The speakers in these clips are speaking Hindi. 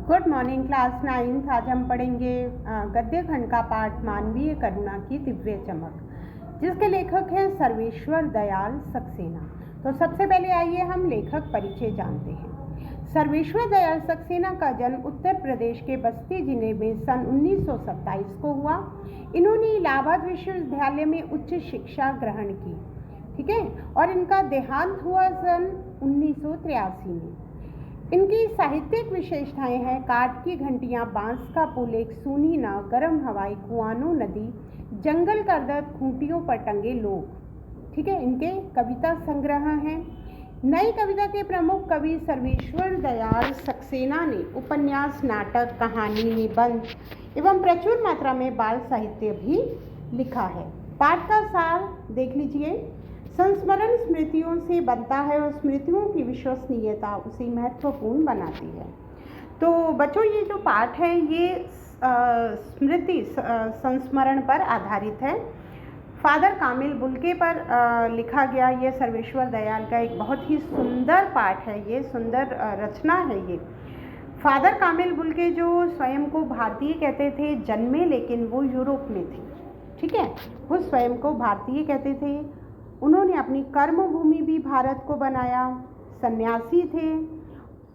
Good morning class 9th। आज हम पढ़ेंगे गद्य खंड का पाठ मानवीय करुणा की दिव्य चमक, जिसके लेखक हैं सर्वेश्वर दयाल सक्सेना। तो सबसे पहले आइए हम लेखक परिचय जानते हैं। सर्वेश्वर दयाल सक्सेना का जन्म उत्तर प्रदेश के बस्ती जिले में सन 1927 को हुआ। इन्होंने इलाहाबाद विश्वविद्यालय में उच्च शिक्षा ग्रहण की, ठीक है, और इनका देहांत हुआ सन 1983 में। इनकी साहित्यिक विशेषताएं हैं काठ की घंटियां, बांस का पुल, एक सूनी नाव, गर्म हवाई, कुआनो नदी, जंगल का दर्द, खूंटियों पर टंगे लोग, ठीक है। इनके कविता संग्रह हैं। नई कविता के प्रमुख कवि सर्वेश्वर दयाल सक्सेना ने उपन्यास, नाटक, कहानी, निबंध एवं प्रचुर मात्रा में बाल साहित्य भी लिखा है। पाठ का सार देख लीजिए। संस्मरण स्मृतियों से बनता है और स्मृतियों की विश्वसनीयता उसे महत्वपूर्ण बनाती है। तो बच्चों, ये जो पाठ है ये स्मृति संस्मरण पर आधारित है। फादर कामिल बुल्के पर लिखा गया ये सर्वेश्वर दयाल का एक बहुत ही सुंदर पाठ है। ये सुंदर रचना है। ये फादर कामिल बुल्के जो स्वयं को भारतीय कहते थे, जन्मे लेकिन वो यूरोप में थे, ठीक है। वो स्वयं को भारतीय कहते थे। उन्होंने अपनी कर्म भूमि भी भारत को बनाया। सन्यासी थे,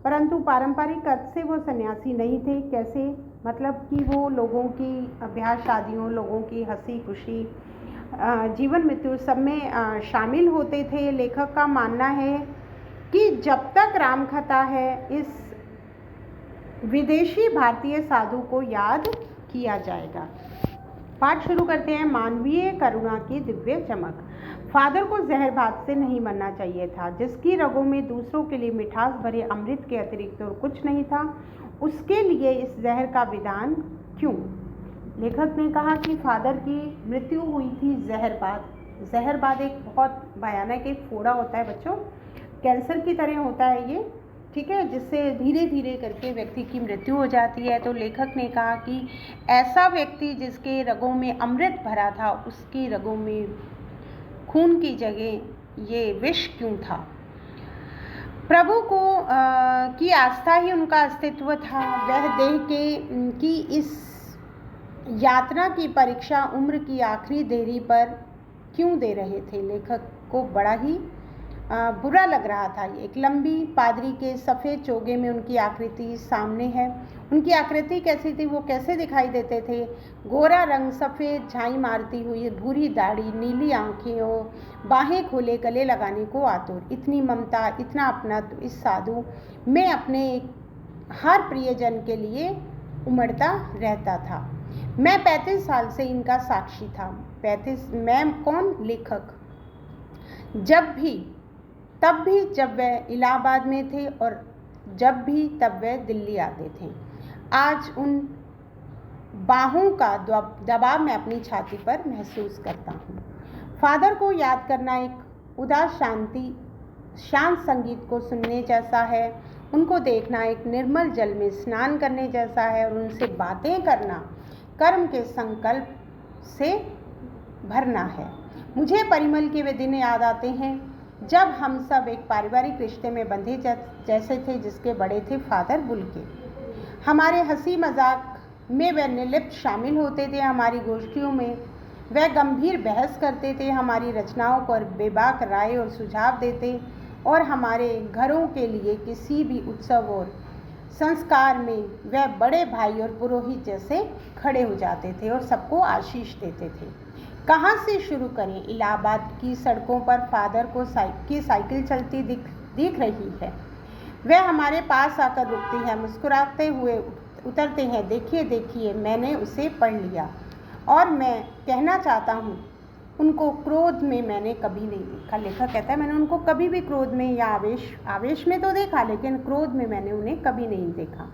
परंतु पारंपरिक अर्थ से वो सन्यासी नहीं थे। कैसे? मतलब कि वो लोगों की ब्याह शादियों, लोगों की हंसी खुशी, जीवन मृत्यु सब में शामिल होते थे। लेखक का मानना है कि जब तक रामकथा है, इस विदेशी भारतीय साधु को याद किया जाएगा। पाठ शुरू करते हैं। मानवीय करुणा की दिव्य चमक। फादर को जहर भात से नहीं मरना चाहिए था। जिसकी रगों में दूसरों के लिए मिठास भरे अमृत के अतिरिक्त और कुछ नहीं था, उसके लिए इस जहर का विधान क्यों? लेखक ने कहा कि फादर की मृत्यु हुई थी जहरबाद। जहरबाद एक बहुत भयानक एक फोड़ा होता है बच्चों, कैंसर की तरह होता है ये, ठीक है, जिससे धीरे धीरे करके व्यक्ति की मृत्यु हो जाती है। तो लेखक ने कहा कि ऐसा व्यक्ति जिसके रगों में अमृत भरा था, उसकी रगों में खून की जगह ये विष क्यों था? प्रभु को की आस्था ही उनका अस्तित्व था। वह देह की इस यात्रा की परीक्षा उम्र की आखिरी देरी पर क्यों दे रहे थे? लेखक को बड़ा ही बुरा लग रहा था। एक लंबी पादरी के सफ़ेद चोगे में उनकी आकृति सामने है। उनकी आकृति कैसी थी, वो कैसे दिखाई देते थे? गोरा रंग, सफ़ेद झाई मारती हुई, भूरी दाढ़ी, नीली आंखें और बाहें खोले, गले लगाने को आतुर। इतनी ममता, इतना अपनत्व इस साधु में अपने हर प्रियजन के लिए उमड़ता रहता था। मैं 35 साल से इनका साक्षी था। 35? मैं कौन? लेखक। तब भी जब वह इलाहाबाद में थे और जब भी तब वह दिल्ली आते थे। आज उन बाहों का दबाव मैं अपनी छाती पर महसूस करता हूँ। फादर को याद करना एक उदास शांत संगीत को सुनने जैसा है। उनको देखना एक निर्मल जल में स्नान करने जैसा है और उनसे बातें करना कर्म के संकल्प से भरना है। मुझे परिमल के वे दिन याद आते हैं जब हम सब एक पारिवारिक रिश्ते में बंधे जैसे थे, जिसके बड़े थे फादर बुल्के। हमारे हंसी मजाक में वह निर्लिप्त शामिल होते थे। हमारी गोष्ठियों में वह गंभीर बहस करते थे। हमारी रचनाओं पर बेबाक राय और सुझाव देते और हमारे घरों के लिए किसी भी उत्सव और संस्कार में वह बड़े भाई और पुरोहित जैसे खड़े हो जाते थे और सबको आशीष देते थे। कहाँ से शुरू करें? इलाहाबाद की सड़कों पर फादर को साइकिल चलती दिख रही है। वह हमारे पास आकर रुकती है, मुस्कुराते हुए उतरते हैं। देखिए देखिए, मैंने उसे पढ़ लिया और मैं कहना चाहता हूँ, उनको क्रोध में मैंने कभी नहीं देखा। लेखक कहता है मैंने उनको कभी भी क्रोध में या आवेश में तो देखा, लेकिन क्रोध में मैंने उन्हें कभी नहीं देखा।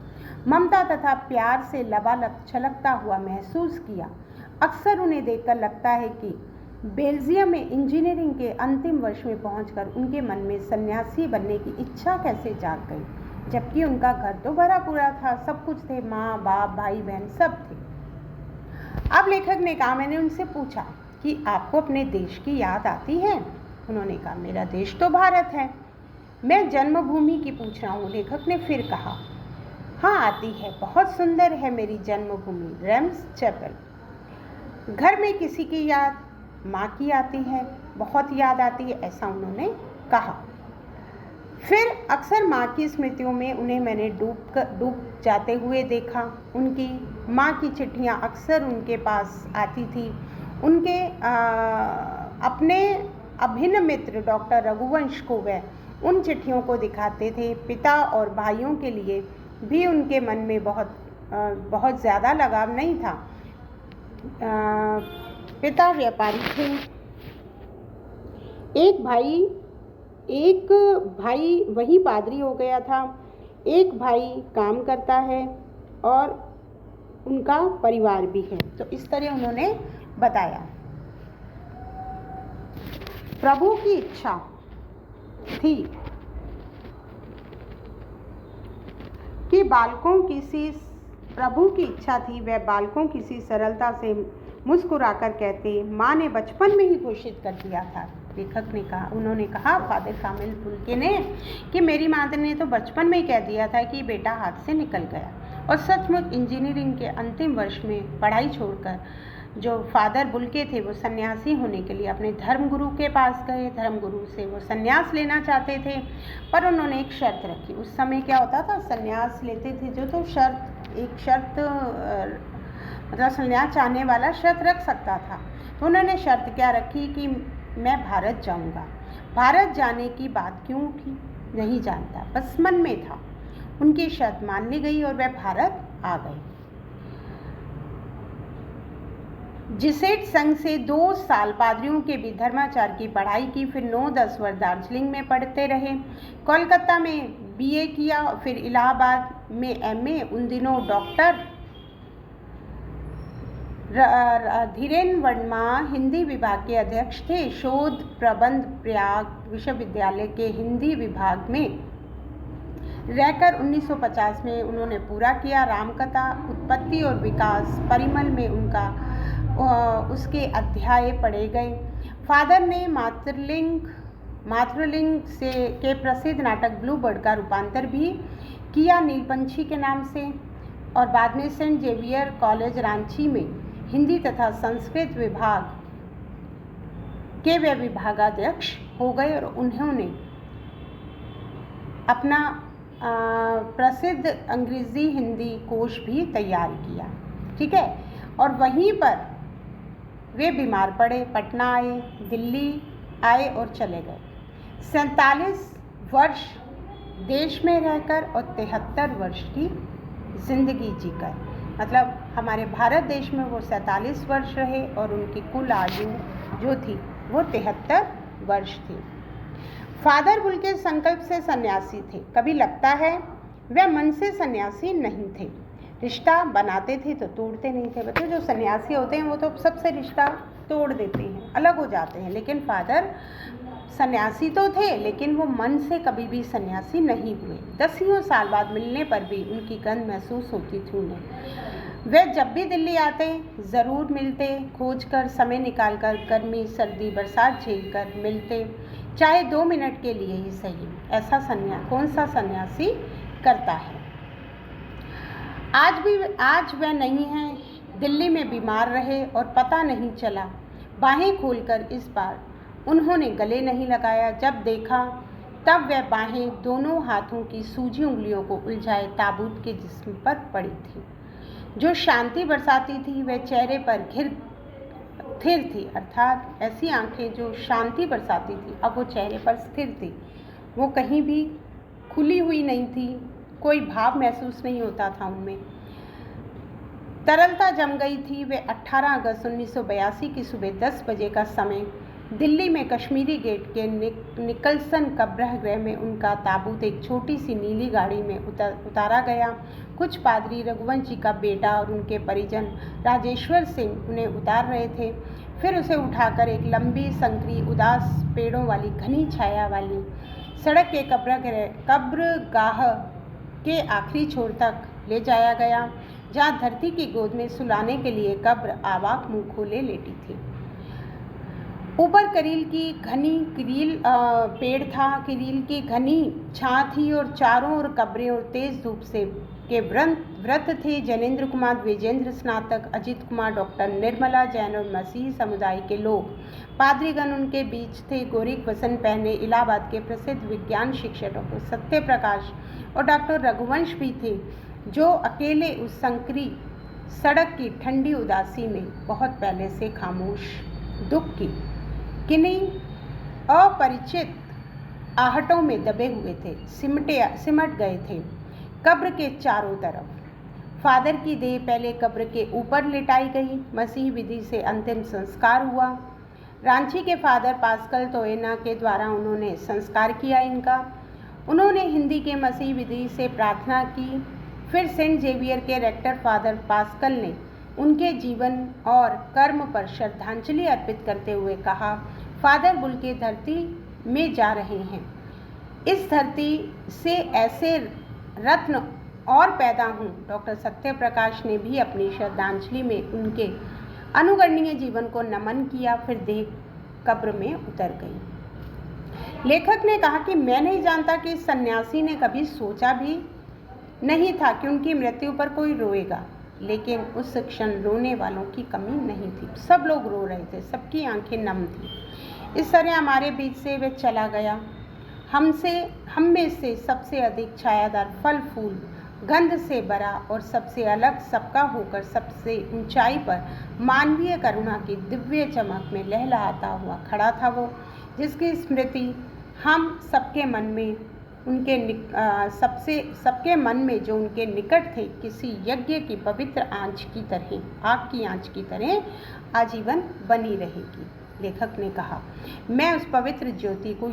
ममता तथा प्यार से लबालब छलकता हुआ महसूस किया। अक्सर उन्हें देखकर लगता है कि बेल्जियम में इंजीनियरिंग के अंतिम वर्ष में पहुंचकर उनके मन में सन्यासी बनने की इच्छा कैसे जाग गई, जबकि उनका घर तो भरा पूरा था, सब कुछ थे, माँ बाप भाई बहन सब थे। अब लेखक ने कहा, मैंने उनसे पूछा कि आपको अपने देश की याद आती है? उन्होंने कहा मेरा देश तो भारत है, मैं जन्मभूमि की पूछ रहा हूँ। लेखक ने फिर कहा हाँ आती है, बहुत सुंदर है मेरी जन्मभूमि रेम्स चैपल। घर में किसी की याद, माँ की आती है, बहुत याद आती है, ऐसा उन्होंने कहा। फिर अक्सर माँ की स्मृतियों में उन्हें मैंने डूब जाते हुए देखा। उनकी माँ की चिट्ठियाँ अक्सर उनके पास आती थी। उनके अपने अभिन्न मित्र डॉक्टर रघुवंश को वह उन चिट्ठियों को दिखाते थे। पिता और भाइयों के लिए भी उनके मन में बहुत ज़्यादा लगाव नहीं था। पिता व्यापारी थे। एक भाई वही पादरी हो गया था। एक भाई काम करता है और उनका परिवार भी है। तो इस तरह उन्होंने बताया। प्रभु की इच्छा थी कि प्रभु की इच्छा थी वह बालकों किसी सरलता से मुस्कुराकर कहते, माँ ने बचपन में ही घोषित कर दिया था। लेखक ने कहा, उन्होंने कहा फादर कामिल फुल्के ने, कि मेरी माँ ने तो बचपन में ही कह दिया था कि बेटा हाथ से निकल गया। और सचमुच इंजीनियरिंग के अंतिम वर्ष में पढ़ाई छोड़कर जो फादर बुल्के थे वो सन्यासी होने के लिए अपने धर्मगुरु के पास गए। धर्मगुरु से वो सन्यास लेना चाहते थे, पर उन्होंने एक शर्त रखी। उस समय क्या होता था, सन्यास लेते थे जो तो शर्त मतलब सन्यास चाहने वाला शर्त रख सकता था। तो उन्होंने शर्त क्या रखी कि मैं भारत जाऊंगा। भारत जाने की बात क्यों उठी नहीं जानता, बस मन में था। उनकी शर्त मान ली गई और वह भारत आ गए। जिसेट संघ से 2 साल पादरियों के भी धर्माचार की पढ़ाई की। फिर 9-10 वर्ष दार्जिलिंग में पढ़ते रहे। कोलकाता में बीए किया, फिर इलाहाबाद में एमए। उन दिनों डॉक्टर धीरेन वर्मा हिंदी विभाग के अध्यक्ष थे। शोध प्रबंध प्रयाग विश्वविद्यालय के हिंदी विभाग में रहकर 1950 में उन्होंने पूरा किया। रामकथा, उत्पत्ति और विकास, परिमल में उसके अध्याय पढ़े गए। फादर ने मातृलिंग के प्रसिद्ध नाटक ब्लू बर्ड का रूपांतर भी किया नीलपंछी के नाम से। और बाद में सेंट जेवियर कॉलेज रांची में हिंदी तथा संस्कृत विभाग के वे विभागाध्यक्ष हो गए और उन्होंने अपना प्रसिद्ध अंग्रेजी हिंदी कोश भी तैयार किया। ठीक है। और वहीं पर वे बीमार पड़े, पटना आए, दिल्ली आए और चले गए। 47 वर्ष देश में रहकर और 73 वर्ष की जिंदगी जीकर, मतलब हमारे भारत देश में वो 47 वर्ष रहे और उनकी कुल आयु जो थी वो 73 वर्ष थी। फादर बुल्के संकल्प से सन्यासी थे। कभी लगता है वे मन से सन्यासी नहीं थे। रिश्ता बनाते थे तो तोड़ते नहीं थे। बच्चों, जो सन्यासी होते हैं वो तो सबसे रिश्ता तोड़ देते हैं, अलग हो जाते हैं। लेकिन फादर सन्यासी तो थे, लेकिन वो मन से कभी भी सन्यासी नहीं हुए। 10 साल बाद मिलने पर भी उनकी गंध महसूस होती थी उन्हें। वे जब भी दिल्ली आते ज़रूर मिलते, खोजकर समय निकालकर, गर्मी सर्दी बरसात झेलकर मिलते, चाहे 2 मिनट के लिए ही सही। ऐसा कौन सा सन्यासी करता है। आज वह नहीं है। दिल्ली में बीमार रहे और पता नहीं चला। बाहें खोलकर इस बार उन्होंने गले नहीं लगाया। जब देखा तब वह बाहें दोनों हाथों की सूजी उंगलियों को उलझाए ताबूत के जिस्म पर पड़ी थी। जो शांति बरसाती थी वह चेहरे पर स्थिर थी। अर्थात ऐसी आंखें जो शांति बरसाती थी अब वो चेहरे पर स्थिर थी। वो कहीं भी खुली हुई नहीं थी, कोई भाव महसूस नहीं होता था उनमें। तरलता जम गई थी। वे 18 अगस्त 1982 की सुबह 10 बजे का समय दिल्ली में कश्मीरी गेट के निकलसन कब्रगृह में उनका ताबूत एक छोटी सी नीली गाड़ी में उतारा गया। कुछ पादरी, रघुवंश जी का बेटा और उनके परिजन राजेश्वर सिंह उन्हें उतार रहे थे। फिर उसे उठाकर एक लंबी संकरी उदास पेड़ों वाली घनी छाया वाली सड़क के कब्रगाह के आखिरी छोर तक ले जाया गया, जहाँ धरती की गोद में सुलाने के लिए कब्र आवाक मुँह खोले लेटी थी। ऊपर करील पेड़ था, करील की घनी छां थी और चारों ओर कब्रें और तेज धूप से के व्रत थे जैनेन्द्र कुमार द्विजेंद्र स्नातक, अजित कुमार, डॉक्टर निर्मला जैन और मसीही समुदाय के लोग। पादरीगण उनके बीच थे। गोरिक वसन पहने इलाहाबाद के प्रसिद्ध विज्ञान शिक्षक डॉक्टर सत्य प्रकाश और डॉक्टर रघुवंश भी थे, जो अकेले उस संकरी सड़क की ठंडी उदासी में बहुत पहले से खामोश दुख की किन्हीं अपरिचित आहटों में दबे हुए थे, सिमट गए थे कब्र के चारों तरफ। फादर की देह पहले कब्र के ऊपर लिटाई गई। मसीही विधि से अंतिम संस्कार हुआ। रांची के फादर पास्कल तोयना के द्वारा उन्होंने संस्कार किया इनका। उन्होंने हिंदी के मसीही विधि से प्रार्थना की। फिर सेंट जेवियर के रेक्टर फादर पास्कल ने उनके जीवन और कर्म पर श्रद्धांजलि अर्पित करते हुए कहा, फादर बुल के धरती में जा रहे हैं। इस धरती से ऐसे रत्न और पैदा हों। डॉक्टर सत्य प्रकाश ने भी अपनी श्रद्धांजलि में उनके अनुकरणीय जीवन को नमन किया। फिर देह कब्र में उतर गई। लेखक ने कहा कि मैं नहीं जानता कि इस सन्यासी ने कभी सोचा भी नहीं था कि उनकी मृत्यु पर कोई रोएगा, लेकिन उस क्षण रोने वालों की कमी नहीं थी। सब लोग रो रहे थे, सबकी आंखें नम थी। इस तरह हमारे बीच से वे चला गया। हम में से सबसे अधिक छायादार, फल फूल गंध से भरा और सबसे अलग सबका होकर सबसे ऊंचाई पर मानवीय करुणा की दिव्य चमक में लहलहाता हुआ खड़ा था वो, जिसकी स्मृति हम सबके मन में सबके मन में जो उनके निकट थे, किसी यज्ञ की पवित्र आग की आंच की तरह आजीवन बनी रहेगी। लेखक ने कहा, मैं उस पवित्र ज्योति को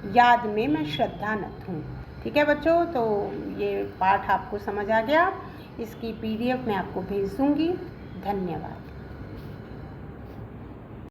याद में मैं श्रद्धानत हूँ। ठीक है बच्चों, तो ये पाठ आपको समझ आ गया। इसकी PDF मैं आपको भेज दूँगी। धन्यवाद।